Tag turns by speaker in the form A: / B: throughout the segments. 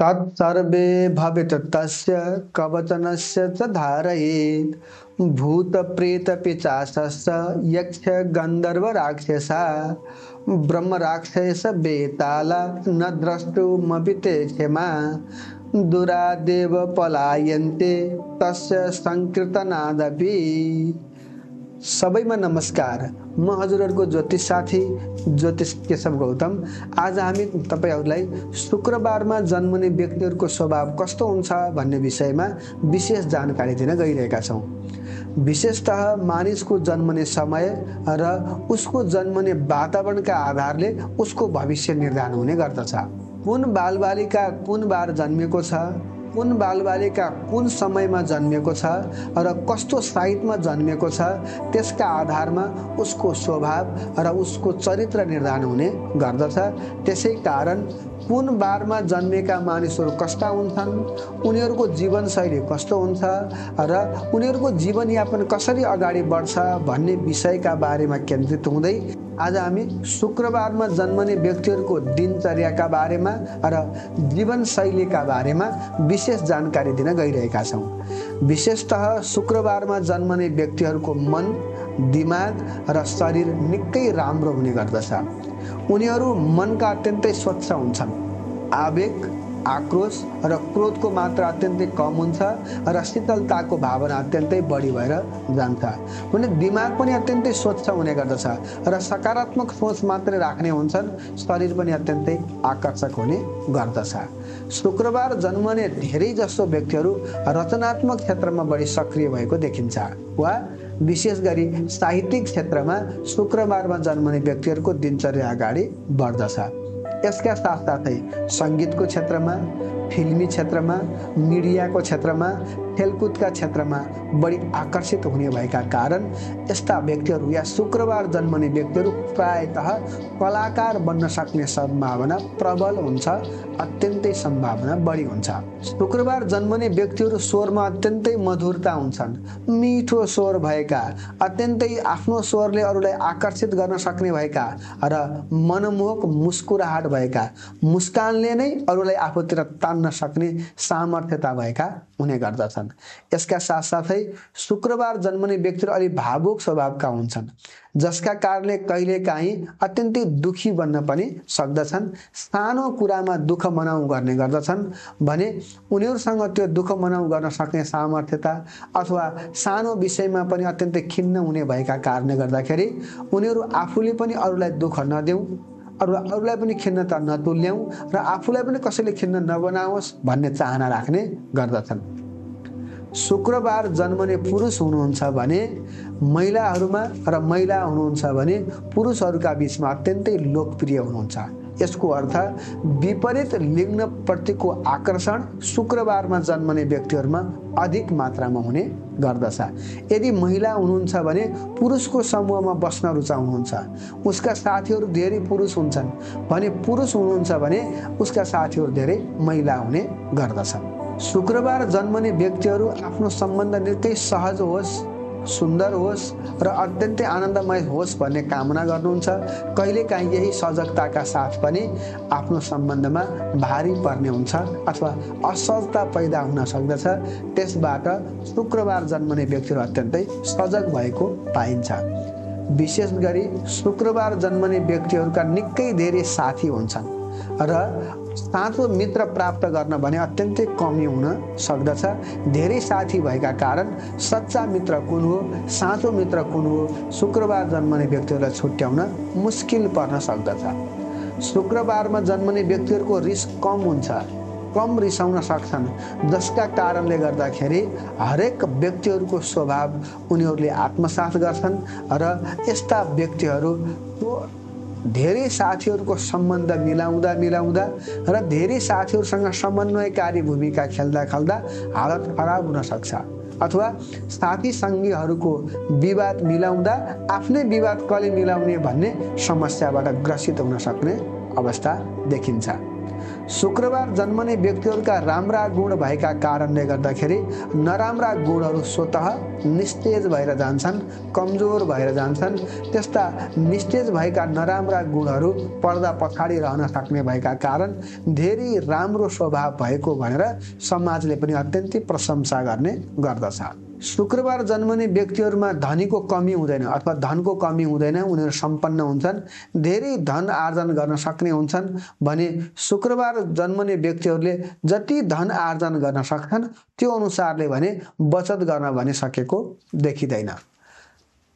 A: तत्सर्वे भवेत् तस्य कवचनस्य च धारयेत् भूतप्रेतपिशाचस्य यक्ष गन्धर्वराक्षसा ब्रह्मराक्षस बेताला न द्रष्टुमपि ते क्षमा दुरादेव पलायन्ते तस्य संकीर्तनादपि। सबैमा नमस्कार। म हजुरहरूको ज्योतिष साथी ज्योतिष केशव गौतम। आज हामी तपाईहरुलाई शुक्रबारमा जन्मने व्यक्तिहरूको स्वभाव कस्तो हुन्छ भन्ने विषयमा विशेष जानकारी दिन गइरहेका छौं। विशेषतः मानिसको जन्मने समय र उसको जन्मने वातावरणका आधारले उसको भविष्य निर्धारण हुने गर्दछ। कुन बालबालिका कुन बार जन्मेको छ, कुन बालबालिका कुन समयमा जन्मेको छ र कस्तो साइतमा जन्मेको छ, त्यसका आधारमा उसको स्वभाव र उसको चरित्र निर्धारण हुने गर्दछ। त्यसै कारण कुन बारमा जन्मेका मानिसहरू कस्ता हुन्छन्, उनीहरूको जीवनशैली कस्तो हुन्छ र उनीहरूको जीवनयापन कसरी अगाडि बढ्छ भन्ने विषयका बारेमा केन्द्रित हुँदै आज हामी शुक्रबारमा जन्मने व्यक्तिहरूको दिनचर्याका बारेमा र जीवनशैलीका बारेमा विशेष जानकारी दिन गइरहेका छौं। विशेषतः शुक्रबारमा जन्मने व्यक्तिहरूको मन, दिमाग र शरीर निकै राम्रो हुने गर्दछ। उनीहरू मनका अत्यन्तै स्वच्छ हुन्छन्। आवेग, आक्रोश र क्रोधको मात्रा अत्यन्तै कम हुन्छ र शीतलताको भावना अत्यन्तै बढी भएर जान्छ। भने दिमाग पनि अत्यन्तै स्वच्छ हुने गर्दछ र सकारात्मक सोच मात्रै राख्ने हुन्छन्। शरीर पनि अत्यन्तै आकर्षक हुने गर्दछ। शुक्रबार जन्मने धेरै जसो व्यक्तिहरू रचनात्मक क्षेत्रमा बढी सक्रिय भएको देखिन्छ वा विशेष गरी साहित्यिक क्षेत्रमा शुक्रबारमा जन्मने व्यक्तिहरूको दिनचर्या अगाडि बढ्दछ। यसका साथसाथै संगीतको क्षेत्रमा, फिल्मी क्षेत्रमा, मिडियाको क्षेत्रमा, खेलकुदका क्षेत्रमा बढी आकर्षित हुने भएका कारण यस्ता व्यक्तिहरू या शुक्रबार जन्मने व्यक्तिहरू प्रायतः कलाकार बन्न सक्ने सम्भावना प्रबल हुन्छ, अत्यन्तै सम्भावना बढी हुन्छ। शुक्रबार जन्मने व्यक्तिहरू स्वरमा अत्यन्तै मधुरता हुन्छन्, मिठो स्वर भएका, अत्यन्तै आफ्नो स्वरले अरूलाई आकर्षित गर्न सक्ने भएका र मनमोहक मुस्कुराहट भएका, मुस्कानले नै अरूलाई आफूतिर तान्न सक्ने सामर्थ्यता भएका हुने गर्दछन्। यसका साथसाथै शुक्रबार जन्मने व्यक्तिहरू अलि भावुक स्वभावका हुन्छन्, जसका कारणले कहिलेकाहीँ अत्यन्तै दुखी बन्न पनि सक्दछन्। सानो कुरामा दुःख मनाउ गर्ने गर्दछन् भने उनीहरूसँग त्यो दुःख मनाउ गर्न सक्ने सामर्थ्यता अथवा सानो विषयमा पनि अत्यन्तै खिन्न हुने भएका कारणले गर्दाखेरि उनीहरू आफूले पनि अरूलाई दुःख नदेऊ, अरूलाई पनि खिन्नता नतुल्याऊ र आफूलाई पनि कसैले खिन्न नबनाओस् भन्ने चाहना राख्ने गर्दछन्। शुक्रबार जन्मने पुरुष हुनुहुन्छ भने महिलाहरूमा र महिला हुनुहुन्छ भने पुरुषहरूका बीचमा अत्यन्तै लोकप्रिय हुनुहुन्छ। यसको अर्थ विपरीत लिङ्गप्रतिको आकर्षण शुक्रबारमा जन्मने व्यक्तिहरूमा अधिक मात्रामा हुने गर्दछ। यदि महिला हुनुहुन्छ भने पुरुषको समूहमा बस्न रुचाउनुहुन्छ, उसका साथीहरू धेरै पुरुष हुन्छन् भने पुरुष हुनुहुन्छ भने उसका साथीहरू धेरै महिला हुने गर्दछन्। शुक्रबार जन्मने व्यक्तिहरू आफ्नो सम्बन्ध निकै सहज होस्, सुन्दर होस् र अत्यन्तै आनन्दमय होस् भन्ने कामना गर्नुहुन्छ। कहिलेकाहीँ यही सजगताका साथ पनि आफ्नो सम्बन्धमा भारी पर्ने हुन्छ अथवा असहजता पैदा हुन सक्दछ। त्यसबाट शुक्रबार जन्मने व्यक्तिहरू अत्यन्तै सजग भएको पाइन्छ। विशेष गरी शुक्रबार जन्मने व्यक्तिहरूका निकै धेरै साथी हुन्छन् र साँचो मित्र प्राप्त गर्न भने अत्यन्तै कमी हुन सक्दछ। धेरै साथी भएका कारण सच्चा मित्र कुन हो, साँचो मित्र कुन हो, शुक्रबार जन्मने व्यक्तिहरूलाई छुट्याउन मुस्किल पर्न सक्दछ। शुक्रबारमा जन्मने व्यक्तिहरूको रिस कम हुन्छ, कम रिसाउन सक्छन्, जसका कारणले गर्दाखेरि हरेक व्यक्तिहरूको स्वभाव उनीहरूले आत्मसात गर्छन् र यस्ता व्यक्तिहरू धेरै साथीहरूको सम्बन्ध मिलाउँदा र धेरै साथीहरूसँग समन्वयकारी भूमिका खेल्दा हालत खराब हुन सक्छ अथवा साथी सङ्गीहरूको विवाद मिलाउँदा आफ्नै विवाद कसले मिलाउने भन्ने समस्याबाट ग्रसित हुन सक्ने अवस्था देखिन्छ। शुक्रबार जन्मने व्यक्तिहरूका राम्रा गुण भएका कारणले गर्दाखेरि नराम्रा गुणहरू स्वतः निस्तेज भएर जान्छन्, कमजोर भएर जान्छन्। त्यस्ता निस्तेज भएका नराम्रा गुणहरू पर्दा पछाडि रहन सक्ने भएका कारण धेरै राम्रो स्वभाव भएको भनेर समाजले पनि अत्यन्तै प्रशंसा गर्ने गर्दछ। शुक्रबार जन्मने व्यक्तिहरूमा धनीको कमी हुँदैन अथवा धनको कमी हुँदैन, उनीहरू सम्पन्न हुन्छन्, धेरै धन आर्जन गर्न सक्ने हुन्छन्। भने शुक्रबार जन्मने व्यक्तिहरूले जति धन आर्जन गर्न सक्छन् त्यो अनुसारले भने बचत गर्न भने सकेको देखिँदैन।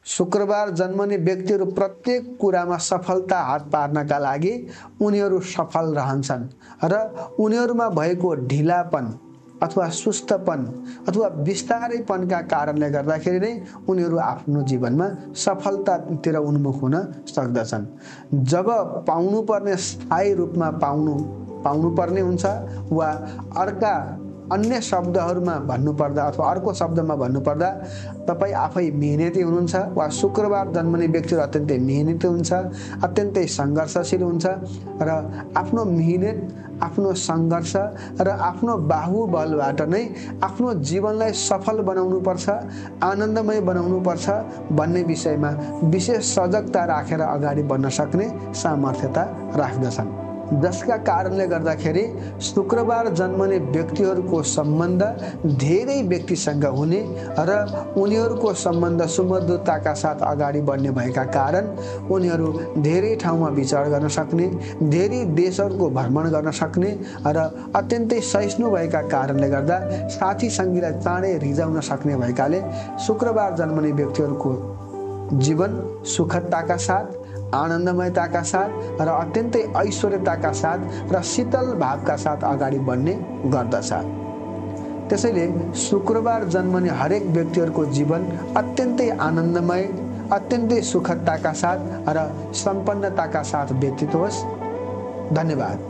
A: शुक्रबार जन्मने व्यक्तिहरू प्रत्येक कुरामा सफलता हात पार्नका लागि उनीहरू सफल रहन्छन् र उनीहरूमा भएको ढिलापन अथवा सुस्तपन अथवा बिस्तारैपनका कारणले गर्दाखेरि नै उनीहरू आफ्नो जीवनमा सफलतातिर उन्मुख हुन सक्दछन्। जब पाउनुपर्ने स्थायी रूपमा पाउनुपर्ने हुन्छ वा अर्का अन्य शब्दहरूमा भन्नुपर्दा अथवा अर्को शब्दमा भन्नुपर्दा तपाईँ आफै मेहनती हुनुहुन्छ वा शुक्रबार जन्मने व्यक्तिहरू अत्यन्तै मेहनती हुन्छ, अत्यन्तै सङ्घर्षशील हुन्छ र आफ्नो मेहनत, आफ्नो सङ्घर्ष र आफ्नो बाहुबलबाट नै आफ्नो जीवनलाई सफल बनाउनुपर्छ, आनन्दमय बनाउनुपर्छ भन्ने विषयमा विशेष सजगता राखेर अगाडि बढ्न सक्ने सामर्थ्यता राख्दछन्। जसका कारणले गर्दाखेरि शुक्रबार जन्मने व्यक्तिहरूको सम्बन्ध धेरै व्यक्तिसँग हुने र उनीहरूको सम्बन्ध सुमधुरताका साथ अगाडि बढ्ने भएका कारण उनीहरू धेरै ठाउँमा विचार गर्न सक्ने, धेरै देशहरूको भ्रमण गर्न सक्ने र अत्यन्तै सहिष्णु भएका कारणले गर्दा साथी सङ्गीलाई चाँडै रिजाउन सक्ने भएकाले शुक्रबार जन्मने व्यक्तिहरूको जीवन सुखदताका साथ, आनन्दमयताका साथ र अत्यन्तै ऐश्वर्यताका साथ र शीतल भावका साथ अगाडि बढ्ने गर्दछ। त्यसैले शुक्रबार जन्मने हरेक व्यक्तिहरूको जीवन अत्यन्तै आनन्दमय, अत्यन्तै सुखदताका साथ र सम्पन्नताका साथ व्यतीत होस्। धन्यवाद।